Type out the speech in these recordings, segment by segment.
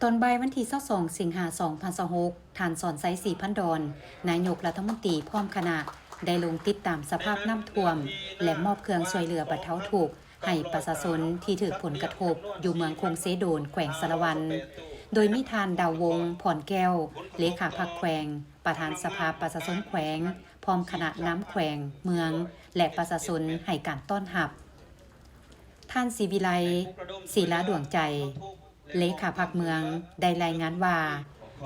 ตอนบ่ายวันที่22สิงหาคม2026ท่านสอนไซศรีพันดอนนายกรัฐมนตรีพร้อมคณะได้ลงติดตามสภาพน้ำท่วมและมอบเครื่องช่วยเหลือบรรเทาทุกข์ให้ประชาชนที่ถูกผลกระทบอยู่เมืองคงเซโดนแขวงสะระวัน โดยมีทานดาววงศ์พรแก้วเลขาพรรคแขวงประธานสภาประชาชนแขวงพร้อมคณะน้ำแขวงเมืองและประชาชนให้การต้อนรับท่านศรีวิไลศิลาดวงใจเลขาพรรคเมืองได้รายงานว่า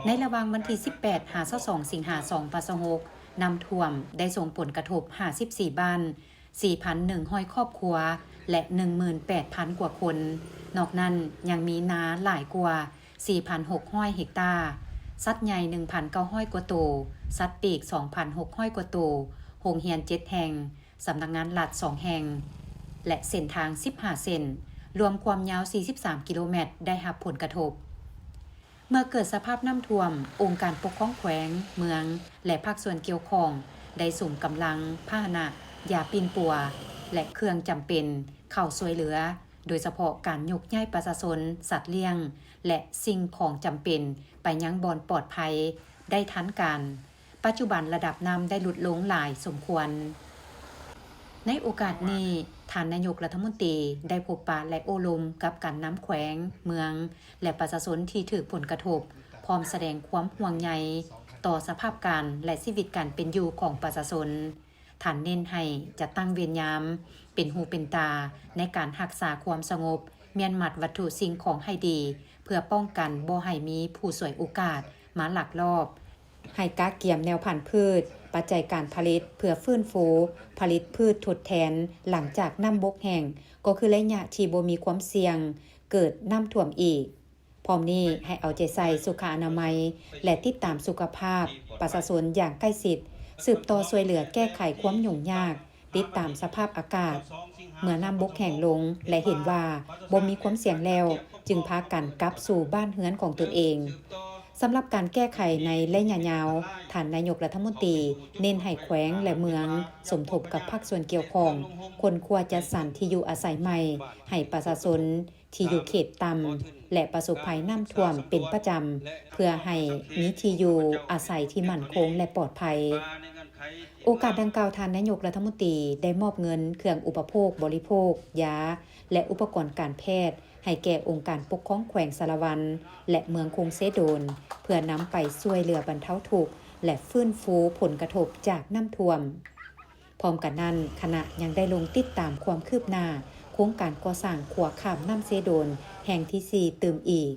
ในระหว่างวันที่18 22สิงหาคม2026น้ำท่วมได้ส่งผลกระทบ54บ้าน 4,100 ครอบครัวและ 18,000 กว่าคนนอกนั้นยังมีนาหลายกว่า 4,600 เฮกตาร์สัตว์ใหญ่ 1,900 กว่าตัวสัตว์ปีก 2,600 กว่าตัวโรงเรียน7แห่งสำนักงานรัฐ2แห่งและเส้นทาง15เส้นรวมความยาว43กิโลเมตรได้รับผลกระทบเมื่อเกิดสภาพน้ำท่วมองค์การปกครองแขวงเมืองและภาคส่วนเกี่ยวข้องได้ส่งกำลังพาหนะยาปิ่นปัวและเครื่องจำเป็นเข้าช่วยเหลือโดยเฉพาะการยกย้ายประชาชนสัตว์เลี้ยงและสิ่งของจำเป็นไปยังบ่อนปลอดภัยได้ทันการปัจจุบันระดับน้ำได้ลดลงหลายสมควรในโอกาสนี้ท่านนายกรัฐมนตรีได้พบปะและโอลมกับการน้ำแขวงเมืองและประชาชนที่ถูกผลกระทบพร้อมแสดงความห่วงใยต่อสภาพการและชีวิตการเป็นอยู่ของประชาชนท่านเน้นให้จะตั้งเวรยามเป็นหูเป็นตาในการรักษาความสงบเมียนมัดวัตถุสิ่งของให้ดีเพื่อป้องกันบ่ให้มีผู้สวยโอกาสมาลักลอบให้กะเกียมแนวพันธุ์พืชปัจจัยการผลิตเพื่อฟื้นฟูผลิตพืชทดแทนหลังจากน้ำบกแห้งก็คือระยะที่บ่มีความเสี่ยงเกิดน้ำท่วมอีกพร้อมนี้ให้เอาใจใส่สุขอนามัยและติดตามสุขภาพประชาชนอย่างใกล้ชิดสืบต่อช่วยเหลือแก้ไขความยุ่งยากติดตามสภาพอากาศเมื่อน้ำบกแห้งลงและเห็นว่าบ่มีความเสี่ยงแล้วจึงพากันกลับสู่บ้านเรือนของตนเองสำหรับการแก้ไขในระยะยาวท่านนายกรัฐมนตรีเน้นให้แขวงและเมืองสมทบกับภาคส่วนเกี่ยวข้องคนควรจัดสรรที่อยู่อาศัยใหม่ให้ประชาชนที่อยู่เขตต่ำและประสบภัยน้ำท่วมเป็นประจำเพื่อให้มีที่อยู่อาศัยที่มั่นคงและปลอดภัยโอกาสดังกล่าวท่านนายกรัฐมนตรีได้มอบเงินเครื่องอุปโภคบริโภคยาและอุปกรณ์การแพทย์ให้แก่องค์การปกครองแขวงสะระวันและเมืองคงเซโดนเพื่อนำไปช่วยเหลือบรรเทาทุกข์และฟื้นฟูผลกระทบจากน้ำท่วมพร้อมกันนั้นคณะยังได้ลงติดตามความคืบหน้าโครงการก่อสร้างขัวข้ามน้ำเซโดนแห่งที่4เติมอีก